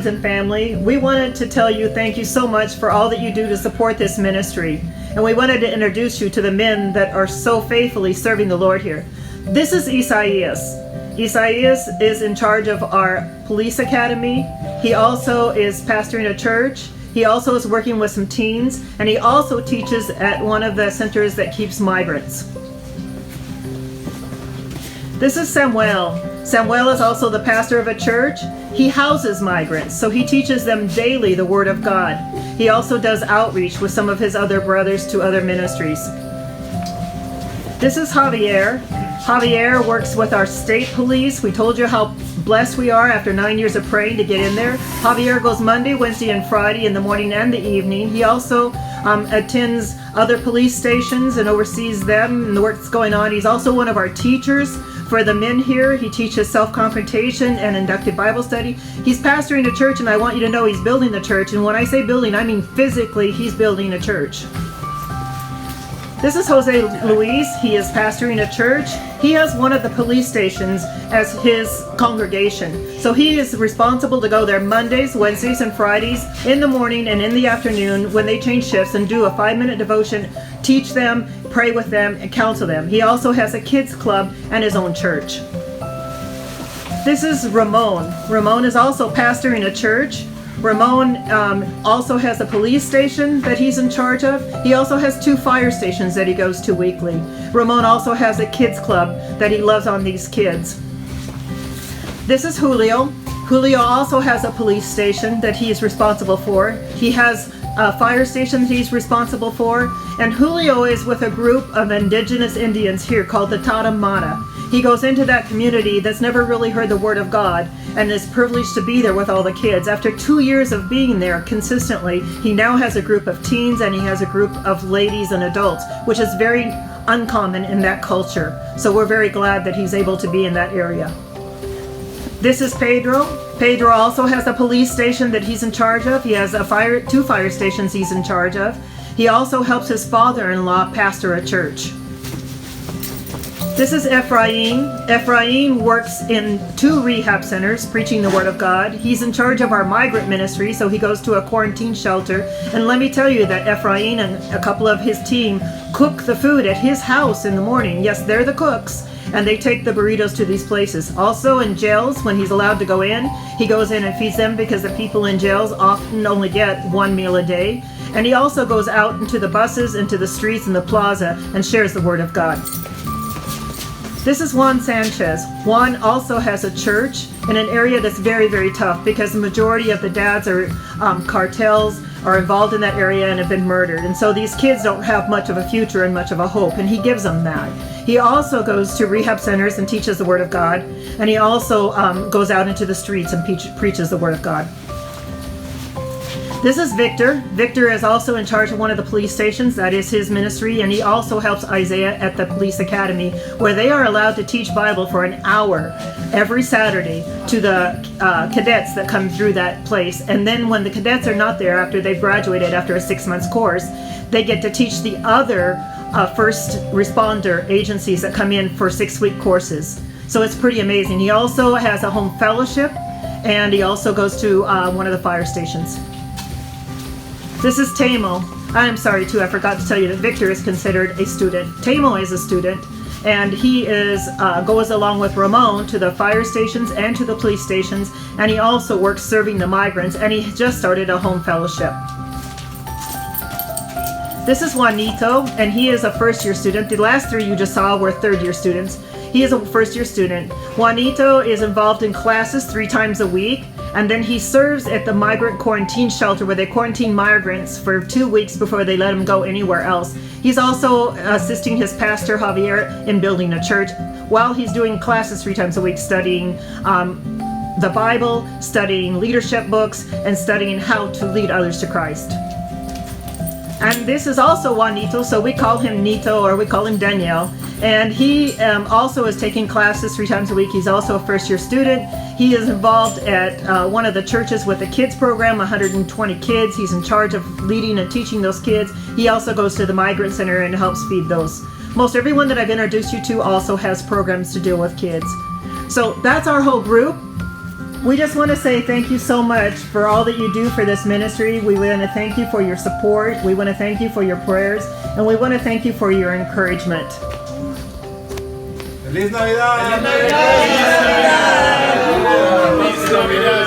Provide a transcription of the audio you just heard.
friends and family, we wanted to tell you thank you so much for all that you do to support this ministry. And we wanted to introduce you to the men that are so faithfully serving the Lord here. This is Isaias. Isaias is in charge of our police academy. He also is pastoring a church. He also is working with some teens, and he also teaches at one of the centers that keeps migrants. This is Samuel. Samuel is also the pastor of a church. He houses migrants, so he teaches them daily the Word of God. He also does outreach with some of his other brothers to other ministries. This is Javier. Javier works with our state police. We told you how blessed we are after 9 years of praying to get in there. Javier goes Monday, Wednesday, and Friday in the morning and the evening. He also attends other police stations and oversees them and the work that's going on. He's also one of our teachers for the men here. He teaches self-confrontation and inductive Bible study. He's pastoring a church, and I want you to know he's building the church. And when I say building, I mean physically he's building a church. This is Jose Luis. He is pastoring a church. He has one of the police stations as his congregation. So he is responsible to go there Mondays, Wednesdays, and Fridays in the morning and in the afternoon when they change shifts and do a 5-minute devotion, teach them, pray with them, and counsel them. He also has a kids club and his own church. This is Ramon. Ramon is also pastoring a church. Ramon also has a police station that he's in charge of. He also has 2 fire stations that he goes to weekly. Ramon also has a kids club that he loves on these kids. This is Julio. Julio also has a police station that he is responsible for. He has a fire station that he's responsible for. And Julio is with a group of indigenous Indians here called the Tamo. He goes into that community that's never really heard the Word of God and is privileged to be there with all the kids. After 2 years of being there consistently, he now has a group of teens and he has a group of ladies and adults, which is very uncommon in that culture. So we're very glad that he's able to be in that area. This is Pedro. Pedro also has a police station that he's in charge of. He has 2 fire stations he's in charge of. He also helps his father-in-law pastor a church. This is Ephraim. Ephraim works in 2 rehab centers preaching the Word of God. He's in charge of our migrant ministry, so he goes to a quarantine shelter. And let me tell you that Ephraim and a couple of his team cook the food at his house in the morning. Yes, they're the cooks, and they take the burritos to these places. Also in jails, when he's allowed to go in, he goes in and feeds them because the people in jails often only get 1 meal a day. And he also goes out into the buses, into the streets and the plaza, and shares the Word of God. This is Juan Sanchez. Juan also has a church in an area that's very, very tough because the majority of the dads are cartels, are involved in that area and have been murdered. And so these kids don't have much of a future and much of a hope, and he gives them that. He also goes to rehab centers and teaches the Word of God, and he also goes out into the streets and preaches the Word of God. This is Victor. Victor is also in charge of one of the police stations. That is his ministry, and he also helps Isaiah at the police academy, where they are allowed to teach Bible for an hour every Saturday to the cadets that come through that place. And then when the cadets are not there after they've graduated after a 6-month course, they get to teach the other first responder agencies that come in for 6-week courses. So it's pretty amazing. He also has a home fellowship, and he also goes to one of the fire stations. This is Tamo. I'm sorry too, I forgot to tell you that Victor is considered a student. Tamo is a student, and he goes along with Ramon to the fire stations and to the police stations, and he also works serving the migrants, and he just started a home fellowship. This is Juanito, and he is a first-year student. The last 3 you just saw were third-year students. He is a first-year student. Juanito is involved in classes 3 times a week, and then he serves at the migrant quarantine shelter where they quarantine migrants for 2 weeks before they let them go anywhere else. He's also assisting his pastor, Javier, in building a church while he's doing classes 3 times a week, studying the Bible, studying leadership books, and studying how to lead others to Christ. And this is also Juanito, so we call him Nito, or we call him Daniel. And he also is taking classes 3 times a week. He's also a first-year student. He is involved at one of the churches with a kids program, 120 kids. He's in charge of leading and teaching those kids. He also goes to the migrant center and helps feed those. Most everyone that I've introduced you to also has programs to deal with kids. So that's our whole group. We just want to say thank you so much for all that you do for this ministry. We want to thank you for your support. We want to thank you for your prayers. And we want to thank you for your encouragement. ¡Feliz Navidad! ¡Feliz Navidad! ¡Feliz Navidad!